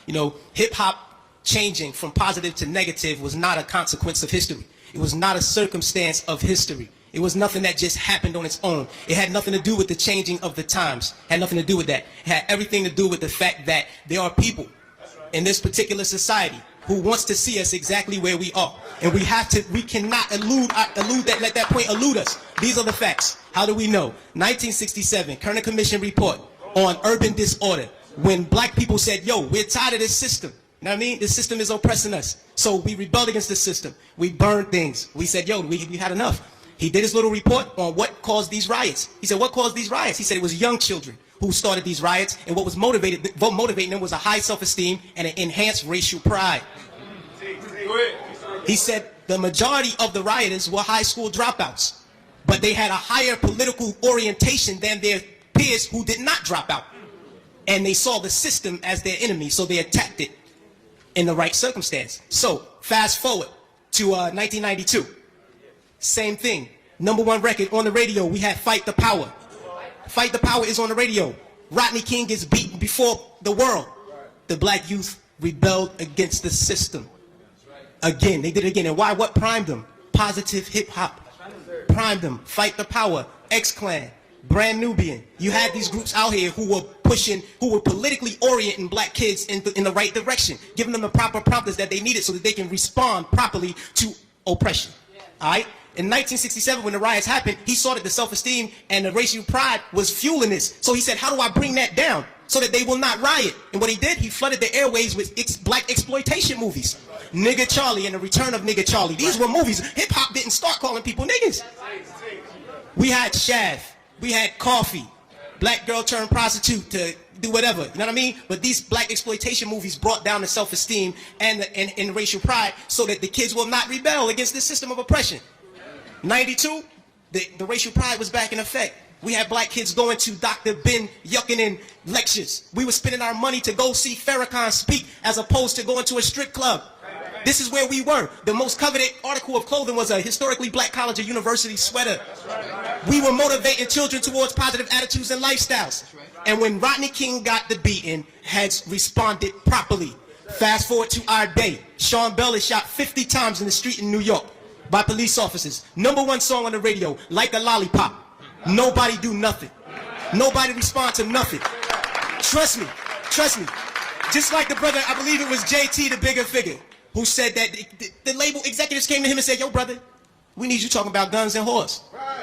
You know, hip-hop changing from positive to negative was not a consequence of history. It was not a circumstance of history. It was nothing that just happened on its own. It had nothing to do with the changing of the times. It had nothing to do with that. It had everything to do with the fact that there are people in this particular society who wants to see us exactly where we are. And we cannot let that point elude us. These are the facts. How do we know? 1967, Kerner Commission report on urban disorder. When black people said, yo, we're tired of this system. You know what I mean? This system is oppressing us. So we rebelled against the system. We burned things. We said, yo, we had enough. He did his little report on what caused these riots. He said, what caused these riots? He said it was young children who started these riots, and what was motivating them was a high self-esteem and an enhanced racial pride. He said the majority of the rioters were high school dropouts, but they had a higher political orientation than their peers who did not drop out. And they saw the system as their enemy, so they attacked it in the right circumstance. So, fast forward to 1992. Same thing. #1 record on the radio, we had Fight the Power. Fight the Power is on the radio. Rodney King gets beaten before the world. The black youth rebelled against the system. Again, they did it again. And why? What primed them? Positive hip-hop. Primed them. Fight the Power. X-Clan. Brand Nubian. You had these groups out here who were politically orienting black kids in the right direction, giving them the proper prompters that they needed so that they can respond properly to oppression. All right? In 1967, when the riots happened, he saw that the self-esteem and the racial pride was fueling this. So he said, how do I bring that down so that they will not riot? And what he did, he flooded the airways with black exploitation movies. Nigga Charlie and the Return of Nigga Charlie. These were movies. Hip-hop didn't start calling people niggas. We had Shaft. We had Coffee. Black girl turned prostitute to do whatever. You know what I mean? But these black exploitation movies brought down the self-esteem and the racial pride so that the kids will not rebel against this system of oppression. 92, the racial pride was back in effect. We had black kids going to Dr. Ben Yuckinen lectures. We were spending our money to go see Farrakhan speak as opposed to going to a strip club. This is where we were. The most coveted article of clothing was a historically black college or university sweater. We were motivating children towards positive attitudes and lifestyles. And when Rodney King got the beating, heads responded properly. Fast forward to our day. Sean Bell is shot 50 times in the street in New York by police officers. #1 song on the radio, Like a Lollipop. Nobody do nothing. Nobody respond to nothing. Trust me. Just like the brother, I believe it was JT, the bigger figure, who said that the label executives came to him and said, yo, brother, we need you talking about guns and whores.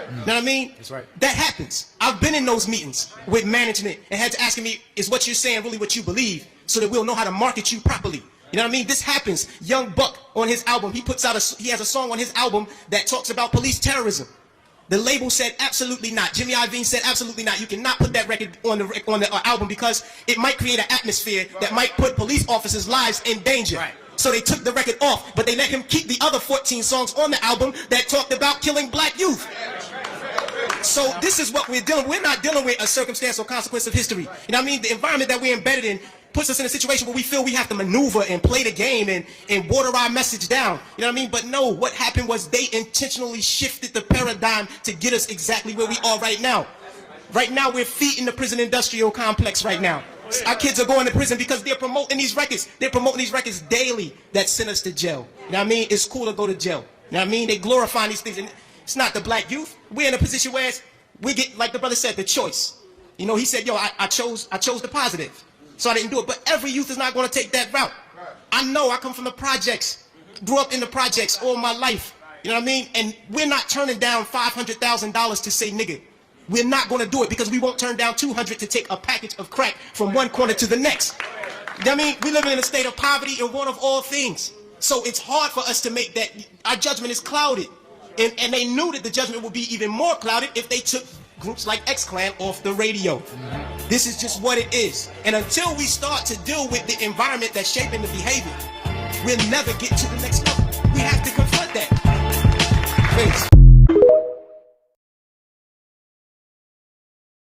You know what I mean? That's right. That happens. I've been in those meetings with management and had to ask me, is what you're saying really what you believe, so that we'll know how to market you properly? You know what I mean? This happens. Young Buck on his album, he has a song on his album that talks about police terrorism. The label said absolutely not. Jimmy Iovine said absolutely not. You cannot put that record on the album because it might create an atmosphere that might put police officers' lives in danger. Right. So they took the record off, but they let him keep the other 14 songs on the album that talked about killing black youth. So this is what we're dealing with. We're not dealing with a circumstance or consequence of history. You know what I mean? The environment that we're embedded in puts us in a situation where we feel we have to maneuver and play the game and water our message down. You know what I mean? But no, what happened was they intentionally shifted the paradigm to get us exactly where we are right now. Right now, we're feeding the prison industrial complex right now. Our kids are going to prison because they're promoting these records. They're promoting these records daily that send us to jail. You know what I mean? It's cool to go to jail. You know what I mean? They glorify these things. And it's not the black youth. We're in a position where we get, like the brother said, the choice. You know, he said, yo, I chose the positive. So I didn't do it. But every youth is not going to take that route. I know. I come from the projects. Grew up in the projects all my life. You know what I mean? And we're not turning down $500,000 to say nigga. We're not going to do it because we won't turn down $200 to take a package of crack from one corner to the next. You know what I mean? We live in a state of poverty and want of all things. So it's hard for us to make that. Our judgment is clouded. And they knew that the judgment would be even more clouded if they took groups like X-Clan off the radio. This is just what it is. And until we start to deal with the environment that's shaping the behavior, we'll never get to the next level. We have to confront that. Please.